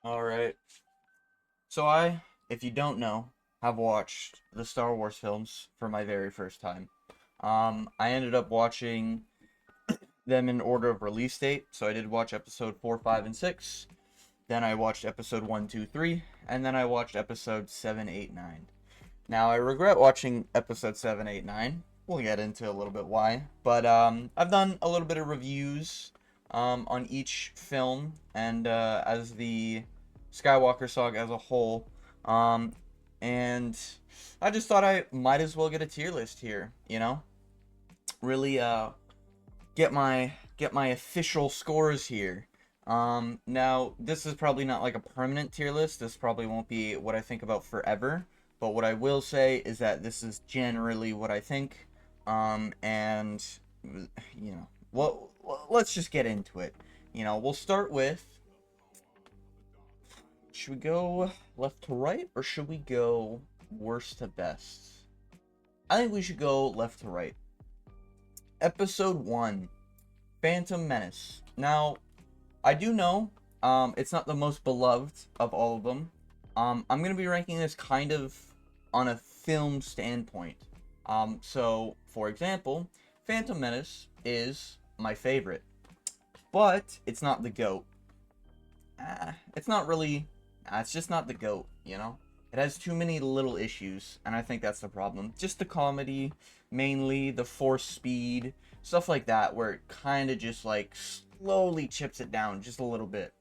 Alright. So if you don't know, have watched the Star Wars films for my very first time. I ended up watching them in order of release date. So I did watch episode 4, 5, and 6. Then I watched episode 1, 2, 3. And then I watched episode 7, 8, 9. Now I regret watching episode 7, 8, 9. We'll get into a little bit why. But I've done a little bit of reviews on each film and as the Skywalker saga as a whole. Um, and I just thought I might as well get a tier list here, Really get my official scores here. Now this is probably not like a permanent tier list. This probably won't be what I think about forever. But what I will say is that this is generally what I think. And well, let's just get into it. We'll start with. Should we go left to right or should we go worst to best? I think we should go left to right. Episode 1, Phantom Menace. Now, I do know it's not the most beloved of all of them. I'm going to be ranking this kind of on a film standpoint. So, for example, Phantom Menace is my favorite, but it's not the GOAT. It's not really. It's just not the GOAT, It has too many little issues, and I think that's the problem. Just the comedy, mainly, the force speed, stuff like that, where it kind of just, like, slowly chips it down just a little bit.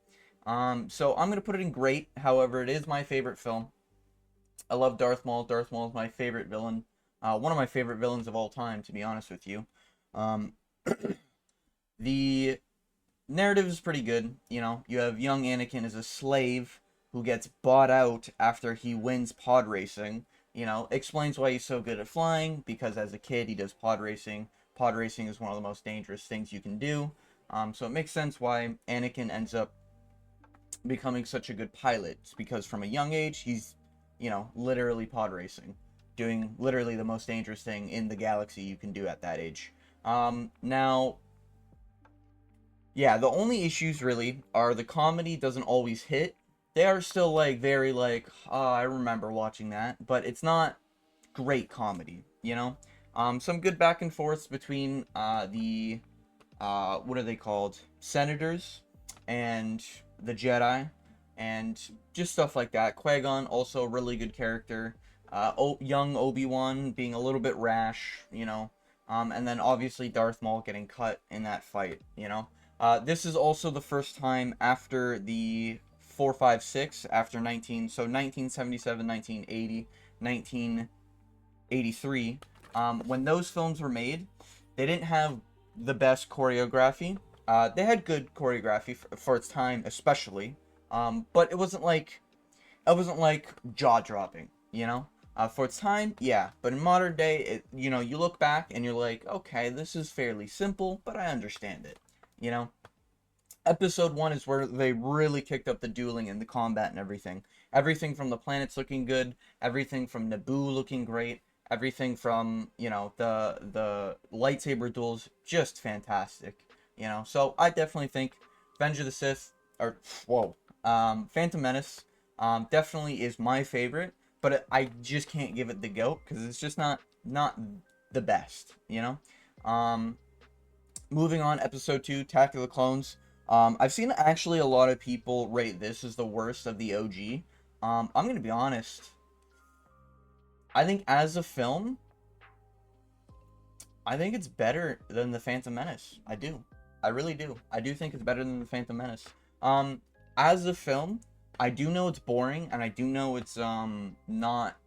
So I'm going to put it in great. However, it is my favorite film. I love Darth Maul. Darth Maul is my favorite villain. One of my favorite villains of all time, to be honest with you. Um, the narrative is pretty good. You have young Anakin as a slave who gets bought out after he wins pod racing. Explains why he's so good at flying, because as a kid he does pod racing. Pod racing is one of the most dangerous things you can do. So it makes sense why Anakin ends up becoming such a good pilot. It's because from a young age he's, literally pod racing. Doing literally the most dangerous thing in the galaxy you can do at that age. Now, yeah, the only issues really are the comedy doesn't always hit. They are still like very like, oh, I remember watching that, but it's not great comedy. Some good back and forths between the what are they called? Senators and the Jedi and just stuff like that. Qui-Gon also a really good character. Young Obi-Wan being a little bit rash. And then obviously Darth Maul getting cut in that fight. This is also the first time after the 4, 5, 6, after 1977, 1980, 1983. When those films were made, they didn't have the best choreography. They had good choreography for its time, especially. But it wasn't like jaw dropping. For its time, yeah. But in modern day, you look back and you're like, okay, this is fairly simple, but I understand it. You know, Episode 1 is where they really kicked up the dueling and the combat and everything. Everything from the planets looking good, everything from Naboo looking great, everything from, the lightsaber duels, just fantastic. So I definitely think Revenge of the Sith, or, whoa, Phantom Menace, definitely is my favorite, but I just can't give it the GOAT, because it's just not the best. Moving on, Episode 2, Attack of the Clones. I've seen actually a lot of people rate this as the worst of the OG. I'm gonna be honest. I think as a film, I think it's better than the Phantom Menace. I do. I really do. I do think it's better than the Phantom Menace. Um, as a film, I do know it's boring, and I do know it's not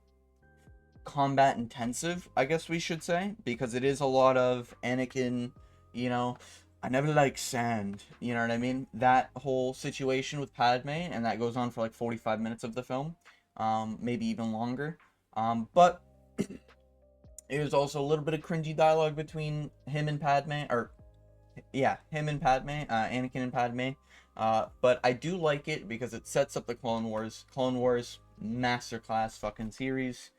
combat intensive, I guess we should say, because it is a lot of Anakin, you know, I never like sand, you know what I mean? That whole situation with Padme, and that goes on for like 45 minutes of the film, maybe even longer. But there's also a little bit of cringy dialogue between him and Padme, or yeah, him and Padme, Anakin and Padme. But I do like it because it sets up the Clone Wars. Clone Wars, masterclass fucking series.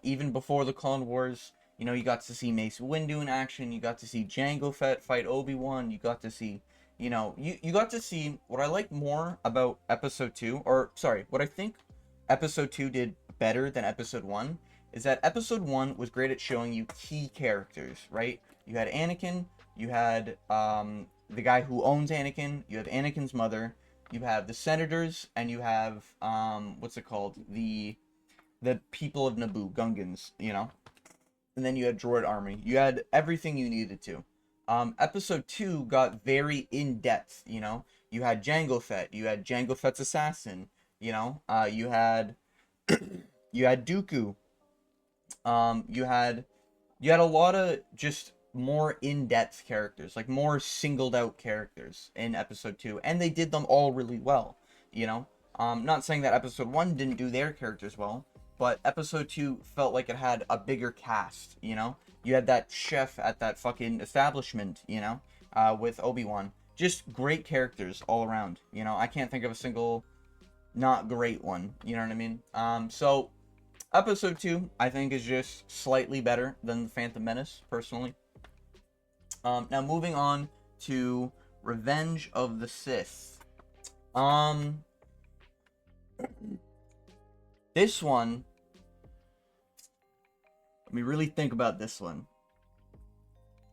Even before the Clone Wars, you got to see Mace Windu in action. You got to see Jango Fett fight Obi-Wan. You got to see You know, you got to see what I like more about episode 2, or sorry, what I think episode 2 did better than episode 1 is that episode 1 was great at showing you key characters, right? You had Anakin, you had the guy who owns Anakin, you have Anakin's mother, you have the senators, and you have what's it called? The people of Naboo, Gungans, you know? And then you had Droid Army. You had everything you needed to. Episode 2 got very in-depth, you know? You had Jango Fett, you had Jango Fett's assassin, you know? You had you had Dooku. You had a lot of just more in-depth characters, like more singled out characters in episode 2, and they did them all really well, you know? Not saying that episode 1 didn't do their characters well, but episode 2 felt like it had a bigger cast, you know? You had that chef at that fucking establishment, you know, with Obi-Wan. Just great characters all around, you know? I can't think of a single not great one, you know what I mean? So episode 2, I think, is just slightly better than The Phantom Menace, personally. Now, moving on to Revenge of the Sith. This one, let me really think about this one.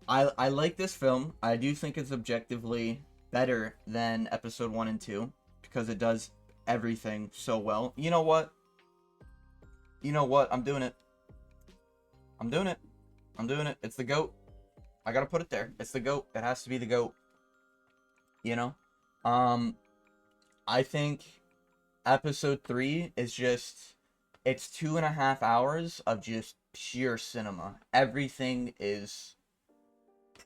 I like this film. I do think it's objectively better than episode 1 and 2, because it does everything so well. You know what? I'm doing it. I'm doing it. It's the GOAT. I gotta put it there. It's the GOAT. It has to be the GOAT. You know? I think episode 3 is just, it's 2.5 hours of just pure cinema. Everything is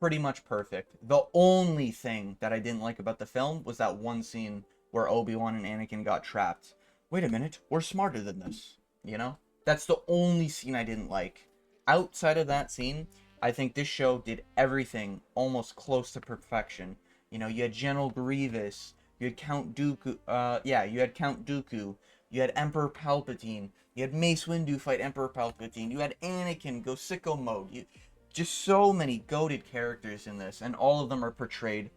pretty much perfect. The only thing that I didn't like about the film was that one scene where Obi-Wan and Anakin got trapped. Wait a minute, we're smarter than this. You know? That's the only scene I didn't like. Outside of that scene, I think this show did everything almost close to perfection. You know, you had General Grievous, you had Count Dooku, you had Count Dooku, you had Emperor Palpatine, you had Mace Windu fight Emperor Palpatine, you had Anakin go sicko mode. Just so many goated characters in this, and all of them are portrayed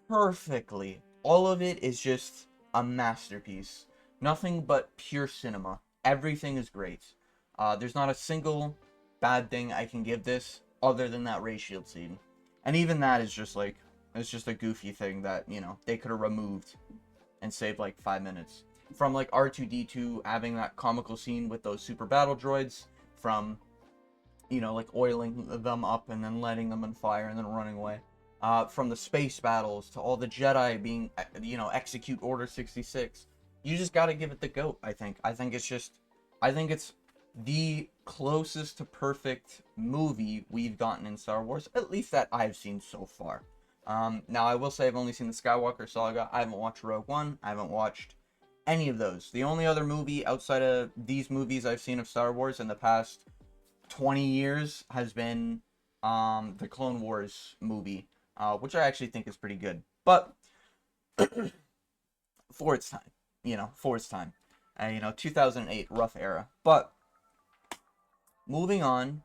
perfectly. All of it is just a masterpiece. Nothing but pure cinema. Everything is great. There's not a single bad thing I can give this other than that ray shield scene. And even that is just like, it's just a goofy thing that, you know, they could have removed and saved like 5 minutes. From like R2-D2 having that comical scene with those super battle droids, from, you know, like oiling them up and then letting them on fire and then running away. From the space battles to all the Jedi being, you know, execute Order 66. You just gotta give it the GOAT, I think. I think it's the closest to perfect movie we've gotten in Star Wars, at least that I've seen so far. Now, I will say I've only seen the Skywalker Saga. I haven't watched Rogue One. I haven't watched any of those. The only other movie outside of these movies I've seen of Star Wars in the past 20 years has been the Clone Wars movie, which I actually think is pretty good. But for its time, you know, 2008, rough era. But moving on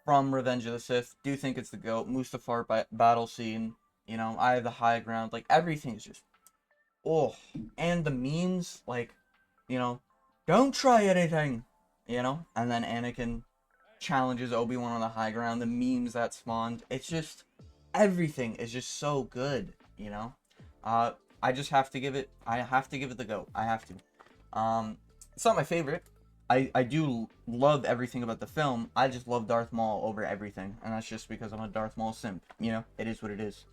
from Revenge of the Sith, do think it's the GOAT. Mustafar battle scene, you know, Eye of the High Ground, like everything's just, oh, and the memes, like, you know, don't try anything, you know, and then Anakin challenges Obi-Wan on the high ground, the memes that spawned, it's just, everything is just so good, you know. I have to give it the GOAT. I have to. It's not my favorite. I do love everything about the film. I just love Darth Maul over everything, and that's just because I'm a Darth Maul simp. You know, it is what it is.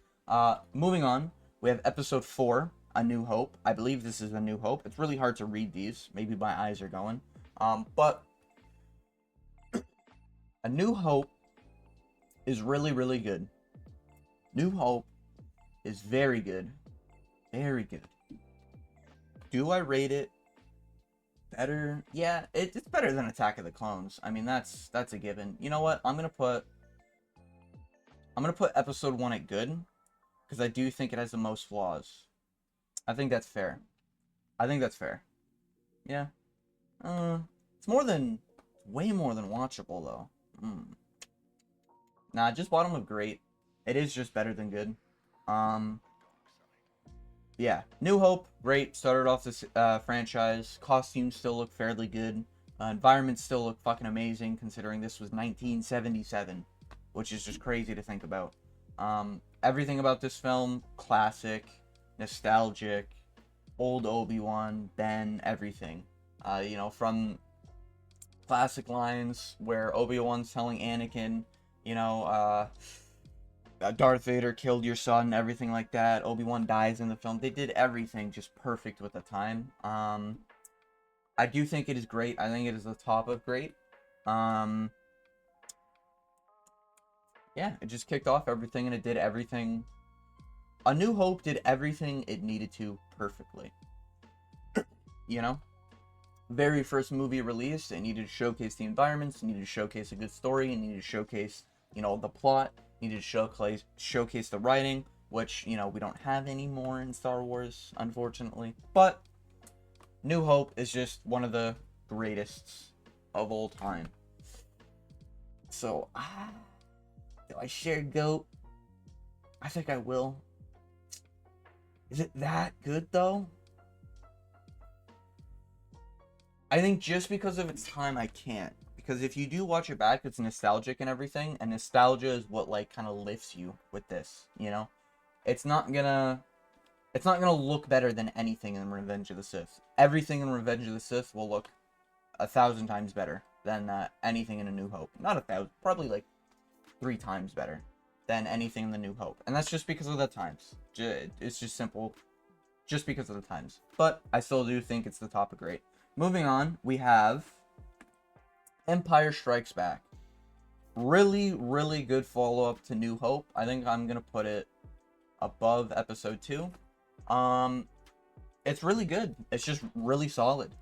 Moving on, we have Episode 4, A New Hope. I believe this is A New Hope. It's really hard to read these. Maybe my eyes are going. But A New Hope is really, really good. New Hope is very good. Very good. Do I rate it better? Yeah, it's better than Attack of the Clones. I mean, that's a given. You know what? I'm gonna put Episode 1 at good, because I do think it has the most flaws. I think that's fair. Yeah. It's way more than watchable though. Nah, just bottom of great. It is just better than good. Um, yeah, New Hope, great. Started off this franchise. Costumes still look fairly good. Environments still look fucking amazing, considering this was 1977, which is just crazy to think about. Everything about this film, classic, nostalgic, old Obi-Wan, Ben, everything. From classic lines where Obi-Wan's telling Anakin, Darth Vader killed your son, everything like that. Obi-Wan dies in the film. They did everything just perfect with the time. I do think it is great. I think it is the top of great. Um, yeah, it just kicked off everything, and it did everything. A New Hope did everything it needed to perfectly. You know? Very first movie released, it needed to showcase the environments, it needed to showcase a good story, it needed to showcase, the plot, needed to showcase the writing, which, we don't have anymore in Star Wars, unfortunately. But New Hope is just one of the greatest of all time. So, do I share GOAT? I think I will. Is it that good, though? I think just because of its time, I can't. Because if you do watch it back, it's nostalgic and everything, and nostalgia is what, kind of lifts you with this, It's not gonna look better than anything in Revenge of the Sith. Everything in Revenge of the Sith will look 1,000 times better than anything in A New Hope. Not 1,000, probably 3 times better than anything in The New Hope. And that's just because of the times. It's just simple, just because of the times. But I still do think it's the top of great. Moving on, we have Empire Strikes Back. Really, really good follow-up to New Hope. I think I'm going to put it above Episode 2. It's really good. It's just really solid.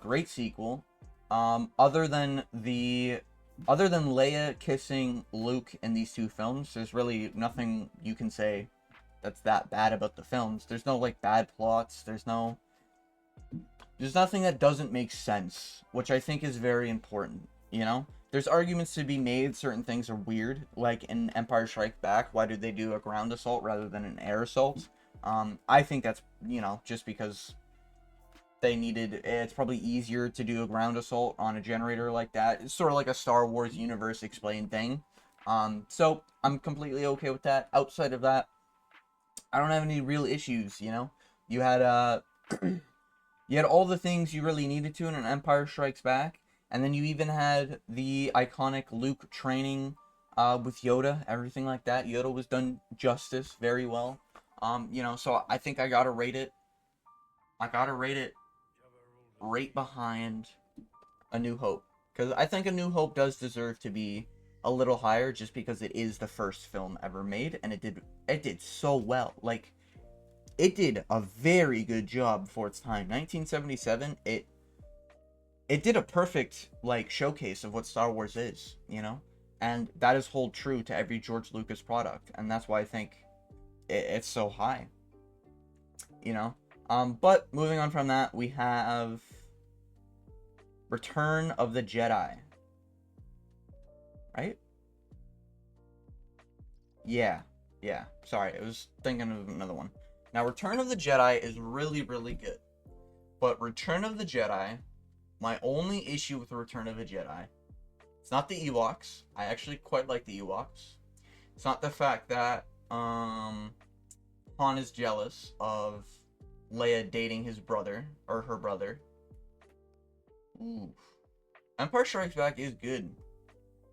Great sequel. Other than Leia kissing Luke in these 2 films, there's really nothing you can say that's that bad about the films. There's no, bad plots. There's nothing that doesn't make sense, which I think is very important, There's arguments to be made, certain things are weird, like in Empire Strikes Back, why did they do a ground assault rather than an air assault? I think that's, just because it's probably easier to do a ground assault on a generator like that. It's sort of like a Star Wars universe explained thing. So I'm completely okay with that. Outside of that, I don't have any real issues, You had, you had all the things you really needed to in an Empire Strikes Back, and then you even had the iconic Luke training with Yoda, everything like that. Yoda was done justice very well. So I think I gotta rate it. Right behind A New Hope, because I think A New Hope does deserve to be a little higher, just because it is the first film ever made, and it did so well. It did a very good job for its time. 1977, it did a perfect showcase of what Star Wars is, and that is hold true to every George Lucas product, and that's why I think it's so high, But moving on from that, we have Return of the Jedi, right? Yeah. Sorry, I was thinking of another one. Now, Return of the Jedi is really, really good. But Return of the Jedi, my only issue with Return of the Jedi, it's not the Ewoks. I actually quite like the Ewoks. It's not the fact that Han is jealous of Leia dating his brother, or her brother. Ooh. Empire Strikes Back is good.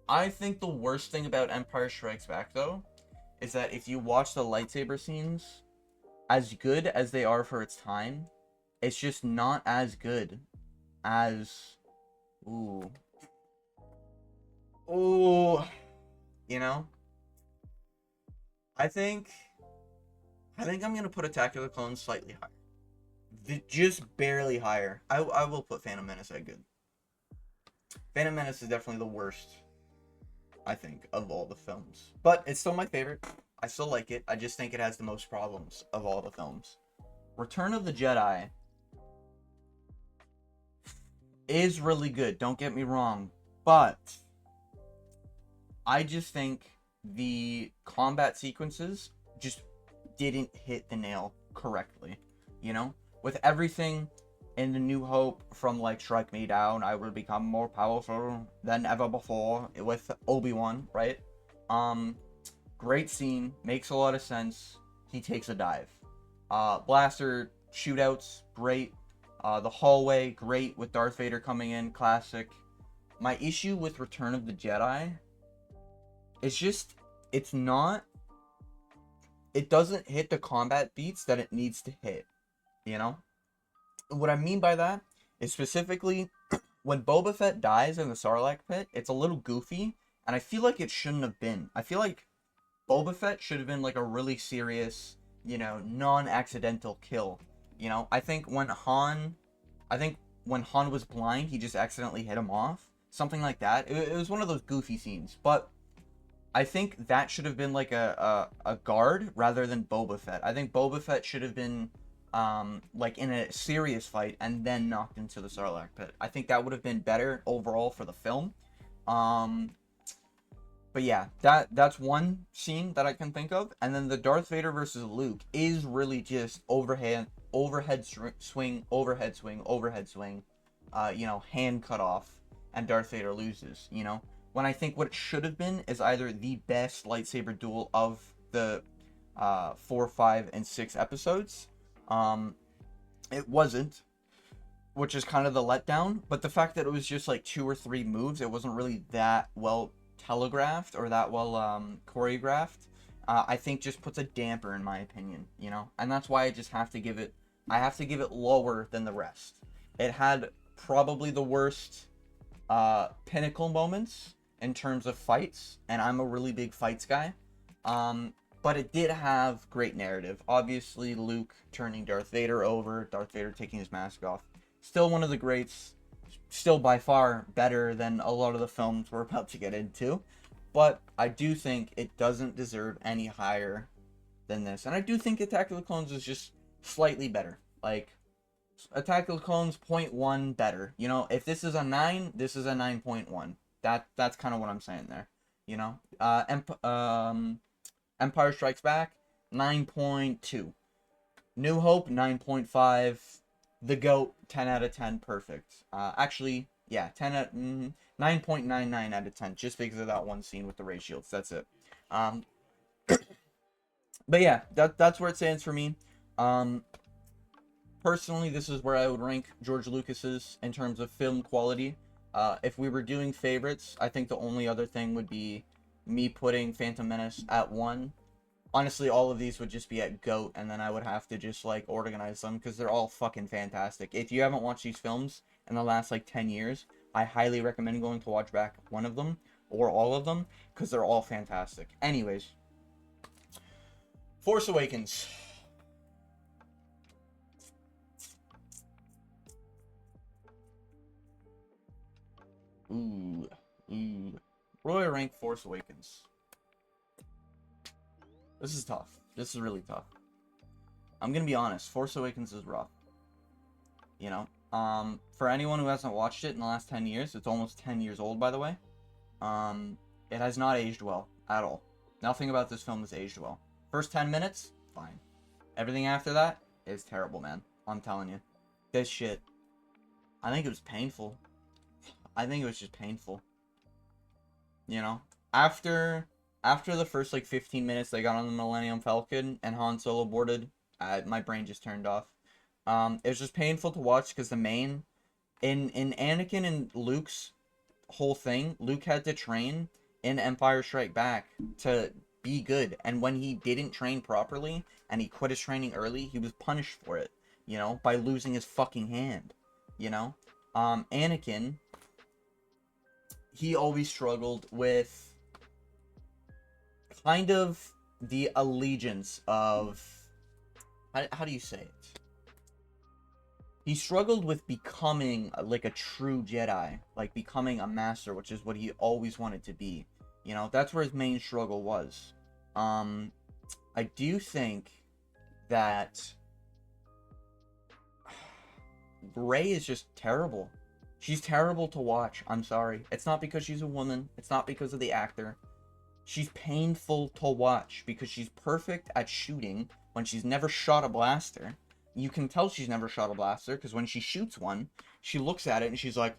I think the worst thing about Empire Strikes Back, though, is that if you watch the lightsaber scenes, as good as they are for its time, it's just not as good as... Ooh. I think I'm gonna put Attack of the Clones slightly higher. Just barely higher. I will put Phantom Menace at good. Phantom Menace is definitely the worst, I think, of all the films. But it's still my favorite. I still like it. I just think it has the most problems of all the films. Return of the Jedi is really good, don't get me wrong. But I just think the combat sequences just didn't hit the nail correctly, you know? With everything in the New Hope, from like strike me down, I will become more powerful than ever before, with Obi-Wan, right? Great scene, makes a lot of sense. He takes a dive. Blaster shootouts, great. The hallway, great, with Darth Vader coming in, classic. My issue with Return of the Jedi is just, it doesn't hit the combat beats that it needs to hit, you know? What I mean by that is specifically when Boba Fett dies in the Sarlacc pit, it's a little goofy, and I feel like it shouldn't have been. I feel like Boba Fett should have been like a really serious, you know, non-accidental kill. You know, I think when Han was blind, he just accidentally hit him off. Something like that. It was one of those goofy scenes, but I think that should have been like a guard rather than Boba Fett. I think Boba Fett should have been like in a serious fight and then knocked into the Sarlacc pit. I think that would have been better overall for the film. But yeah, that's one scene that I can think of. And then the Darth Vader versus Luke is really just overhead swing, you know, hand cut off, and Darth Vader loses, you know? When I think what it should have been is either the best lightsaber duel of the 4, 5, and 6 episodes. It wasn't, which is kind of the letdown. But the fact that it was just like 2 or 3 moves, it wasn't really that well telegraphed or that well choreographed, I think just puts a damper in my opinion, you know? And that's why I just have to give it, lower than the rest. It had probably the worst pinnacle moments in terms of fights, and I'm a really big fights guy. But it did have great narrative. Obviously, Luke turning Darth Vader over, Darth Vader taking his mask off. Still one of the greats. Still by far better than a lot of the films we're about to get into. But I do think it doesn't deserve any higher than this. And I do think Attack of the Clones is just slightly better. Like, Attack of the Clones 0.1 better. You know, if this is a 9, this is a 9.1. That's kind of what I'm saying there. You know? Empire Strikes Back, 9.2. New Hope, 9.5. The GOAT, 10 out of 10, perfect. Actually, yeah, 9.99 out of 10, just because of that one scene with the ray shields. That's it. But yeah, that's where it stands for me. Personally, this is where I would rank George Lucas's in terms of film quality. If we were doing favorites, I think the only other thing would be me putting Phantom Menace at 1. Honestly, all of these would just be at GOAT, and then I would have to just, like, organize them, because they're all fucking fantastic. If you haven't watched these films in the last, like, 10 years, I highly recommend going to watch back one of them, or all of them, because they're all fantastic. Anyways, Force Awakens. Ooh. Where do I rank Force Awakens? This is tough. This is really tough. I'm gonna be honest. Force Awakens is rough. You know? For anyone who hasn't watched it in the last 10 years, it's almost 10 years old, by the way. It has not aged well at all. Nothing about this film has aged well. First 10 minutes, fine. Everything after that is terrible, man. I'm telling you. This shit. I think it was painful. I think it was just painful. You know? After the first, like, 15 minutes they got on the Millennium Falcon and Han Solo boarded, my brain just turned off. It was just painful to watch because in Anakin and Luke's whole thing, Luke had to train in Empire Strike Back to be good. And when he didn't train properly and he quit his training early, he was punished for it, you know, by losing his fucking hand, you know? Anakin, he always struggled with kind of the allegiance of, how do you say it? He struggled with becoming like a true Jedi, like becoming a master, which is what he always wanted to be. You know, that's where his main struggle was. I do think that Rey is just terrible. She's terrible to watch. I'm sorry. It's not because she's a woman. It's not because of the actor. She's painful to watch because she's perfect at shooting, when she's never shot a blaster. You can tell she's never shot a blaster because when she shoots one, she looks at it and she's like,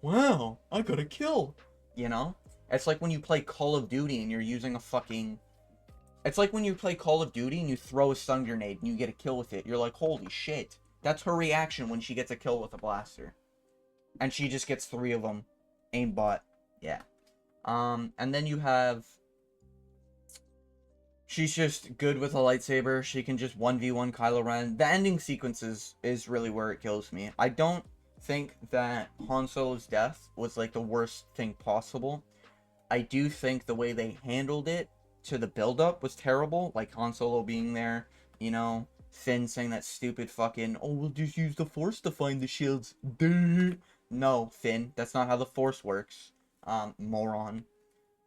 wow, I got a kill. You know? It's like when you play Call of Duty and you're using a fucking... It's like when you play Call of Duty and you throw a stun grenade and you get a kill with it. You're like, holy shit. That's her reaction when she gets a kill with a blaster. And she just gets 3 of them. Aimbot. Yeah. And then you have... She's just good with a lightsaber. She can just 1v1 Kylo Ren. The ending sequences is really where it kills me. I don't think that Han Solo's death was like the worst thing possible. I do think the way they handled it to the build-up was terrible. Like Han Solo being there, you know, Finn saying that stupid fucking, oh, we'll just use the Force to find the shields. Duh. No, Finn, that's not how the Force works. Moron.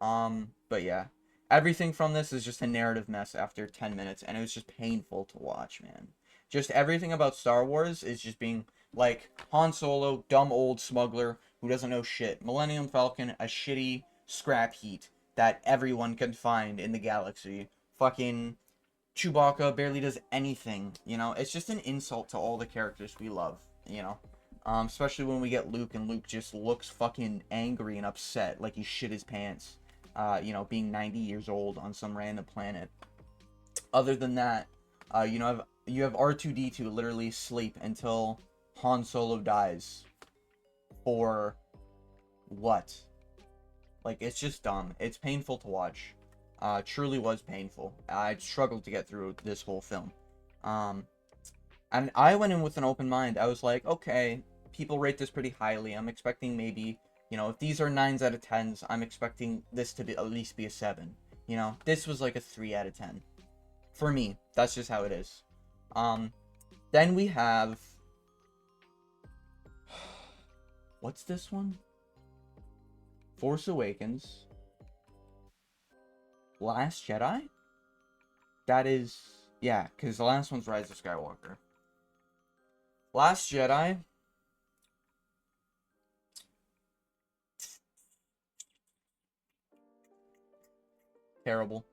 But yeah. Everything from this is just a narrative mess after 10 minutes, and it was just painful to watch, man. Just everything about Star Wars is just being, like, Han Solo, dumb old smuggler who doesn't know shit. Millennium Falcon, a shitty scrap heap that everyone can find in the galaxy. Fucking Chewbacca barely does anything, you know? It's just an insult to all the characters we love, you know? Especially when we get Luke, and Luke just looks fucking angry and upset, like he shit his pants. You know, being 90 years old on some random planet. Other than that, you know, you have R2-D2 literally sleep until Han Solo dies. For what? Like, it's just dumb. It's painful to watch. Truly was painful. I struggled to get through this whole film. And I went in with an open mind. I was like, okay, people rate this pretty highly. I'm expecting maybe... You know, if these are 9s out of 10s, I'm expecting this to be, at least be a 7. You know, this was like a 3 out of 10. For me, that's just how it is. Then we have... What's this one? Force Awakens. Last Jedi? That is... Yeah, because the last one's Rise of Skywalker. Last Jedi... Terrible.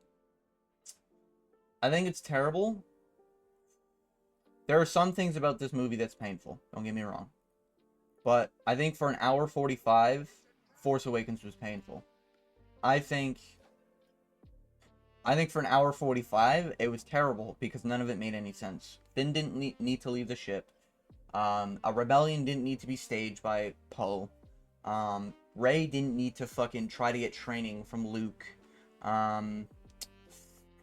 I think it's terrible. There are some things about this movie that's painful. Don't get me wrong. But I think for an hour 45, Force Awakens was painful. I think for an hour 45, it was terrible because none of it made any sense. Finn didn't need to leave the ship. A rebellion didn't need to be staged by Poe. Rey didn't need to fucking try to get training from Luke. Kylo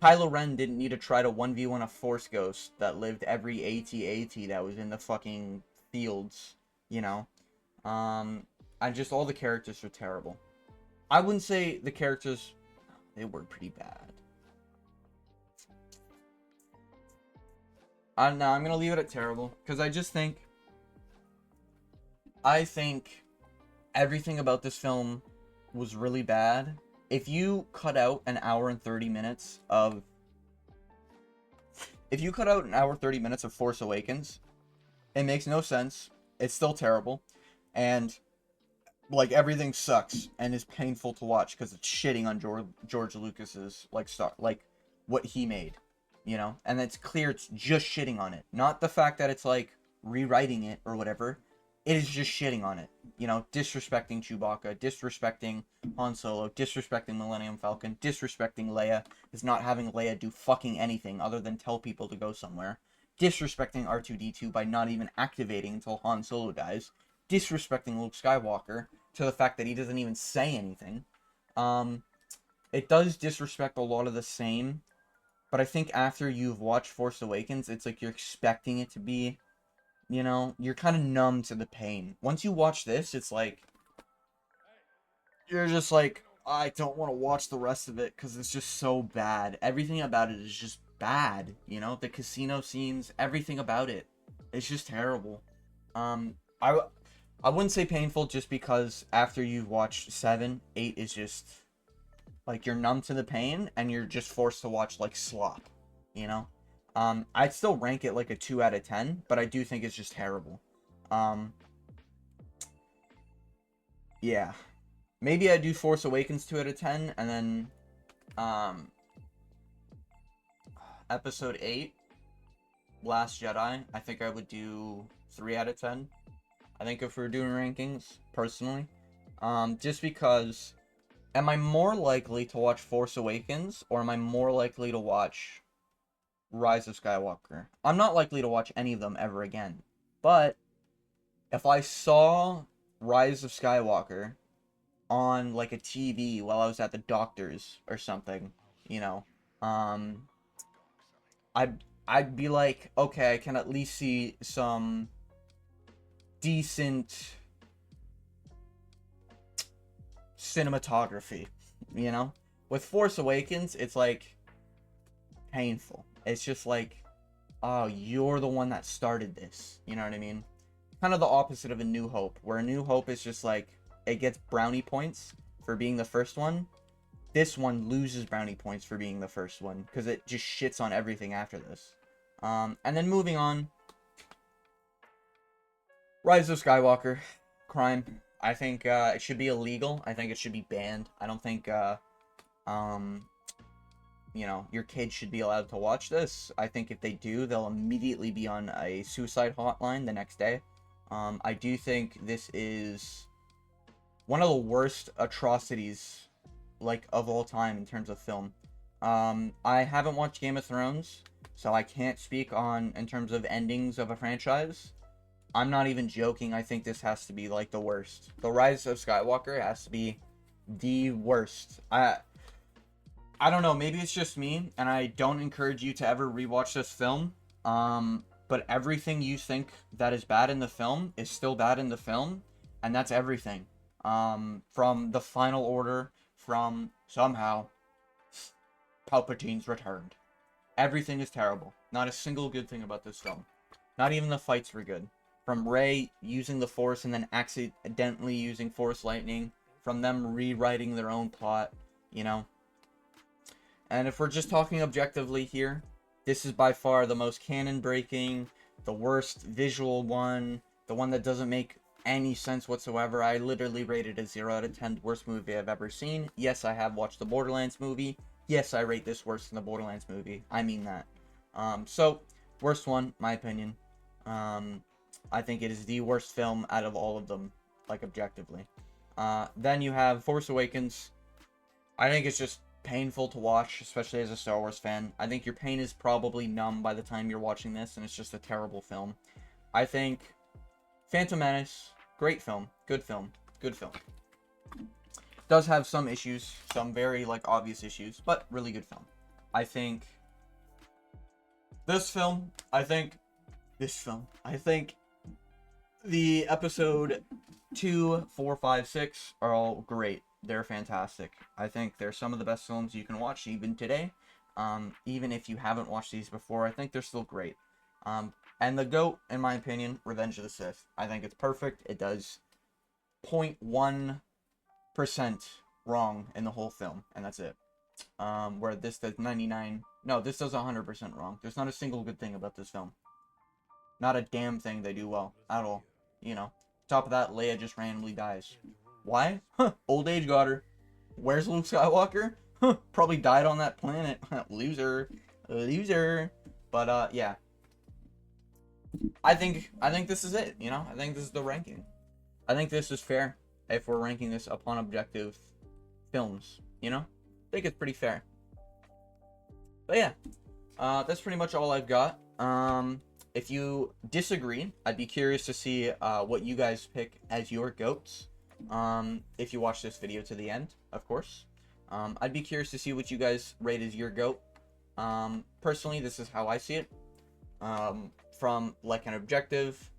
Ren didn't need to try to 1v1 a Force Ghost that lived every AT-AT that was in the fucking fields, you know? And just all the characters are terrible. I wouldn't say the characters... They were pretty bad. No, I'm gonna leave it at terrible, because I just think... I think everything about this film was really bad. If you cut out an hour and 30 minutes of... If you cut out an hour 30 minutes of Force Awakens, it makes no sense. It's still terrible. And, like, everything sucks and is painful to watch because it's shitting on George Lucas's, like, what he made, you know? And it's clear it's just shitting on it. Not the fact that it's, like, rewriting it or whatever. It is just shitting on it. You know, disrespecting Chewbacca, disrespecting Han Solo, disrespecting Millennium Falcon, disrespecting Leia, is not having Leia do fucking anything other than tell people to go somewhere. Disrespecting R2-D2 by not even activating until Han Solo dies. Disrespecting Luke Skywalker to the fact that he doesn't even say anything. It does disrespect a lot of the same, but I think after you've watched Force Awakens, it's like you're expecting it to be... You know, you're kind of numb to the pain. Once you watch this, it's like... You're just like, I don't want to watch the rest of it because it's just so bad. Everything about it is just bad, you know? The casino scenes, everything about it. It's just terrible. I wouldn't say painful just because after you've watched 7, 8 is just... Like, you're numb to the pain and you're just forced to watch, like, slop, you know? I'd still rank it like a 2 out of 10, but I do think it's just terrible. Yeah. Maybe I do Force Awakens 2 out of 10, and then, Episode 8, Last Jedi, I think I would do 3 out of 10. I think if we're doing rankings, personally. Just because, am I more likely to watch Force Awakens, or am I more likely to watch Rise of Skywalker? I'm not likely to watch any of them ever again. But, if I saw Rise of Skywalker on, like, a TV while I was at the doctor's or something, you know, um, I'd be like, okay, I can at least see some decent cinematography, you know? With Force Awakens, it's like painful. It's just like, oh, you're the one that started this. You know what I mean? Kind of the opposite of A New Hope, where A New Hope is just like, it gets brownie points for being the first one. This one loses brownie points for being the first one, because it just shits on everything after this. And then moving on, Rise of Skywalker, crime. I think it should be illegal. I think it should be banned. I don't think, you know, your kids should be allowed to watch this. I think if they do, they'll immediately be on a suicide hotline the next day. I do think this is one of the worst atrocities, like, of all time in terms of film. I haven't watched Game of Thrones, so I can't speak on, in terms of endings of a franchise. I'm not even joking. I think this has to be, like, the worst. The Rise of Skywalker has to be the worst. I don't know. Maybe it's just me, and I don't encourage you to ever rewatch this film. But everything you think that is bad in the film is still bad in the film, and that's everything. From the final order, from somehow Palpatine's returned. Everything is terrible. Not a single good thing about this film. Not even the fights were good. From Rey using the Force and then accidentally using Force lightning, from them rewriting their own plot, you know. And if we're just talking objectively here, this is by far the most canon-breaking, the worst visual one, the one that doesn't make any sense whatsoever. I literally rated it 0 out of 10, worst movie I've ever seen. Yes, I have watched the Borderlands movie. Yes, I rate this worse than the Borderlands movie. I mean that. So, worst one, my opinion. I think it is the worst film out of all of them, like, objectively. Then you have Force Awakens. I think it's just painful to watch, especially as a Star Wars fan. I think your pain is probably numb by the time you're watching this, and it's just a terrible film. I think Phantom Menace, great film, good film, good film. Does have some issues, some very, like, obvious issues, but really good film. I think this film, I think the episode 2, 4, 5, 6 are all great. They're fantastic. I think they're some of the best films you can watch even today. Even if you haven't watched these before, I think they're still great. And the GOAT, in my opinion, Revenge of the Sith. I think it's perfect. It does 0.1% wrong in the whole film, and that's it. Where this does 99... No, this does 100% wrong. There's not a single good thing about this film. Not a damn thing they do well, at all. You know. Top of that, Leia just randomly dies. Why? Huh, old age got her. Where's Luke Skywalker? Huh, probably died on that planet. Loser. Loser. But, yeah. I think this is it, you know? I think this is the ranking. I think this is fair if we're ranking this upon objective films, you know? I think it's pretty fair. But yeah, that's pretty much all I've got. If you disagree, I'd be curious to see what you guys pick as your GOATs. If you watch this video to the end, of course. I'd be curious to see what you guys rate as your GOAT. Personally, this is how I see it. From, like, an objective,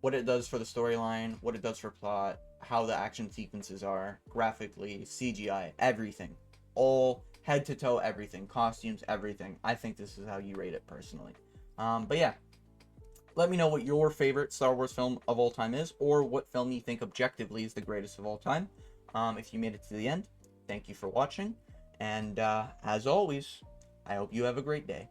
what it does for the storyline, what it does for plot, how the action sequences are, graphically, CGI, everything. All head to toe, everything. Costumes, everything. I think this is how you rate it, personally. But yeah. Let me know what your favorite Star Wars film of all time is, or what film you think objectively is the greatest of all time. If you made it to the end, thank you for watching. And as always, I hope you have a great day.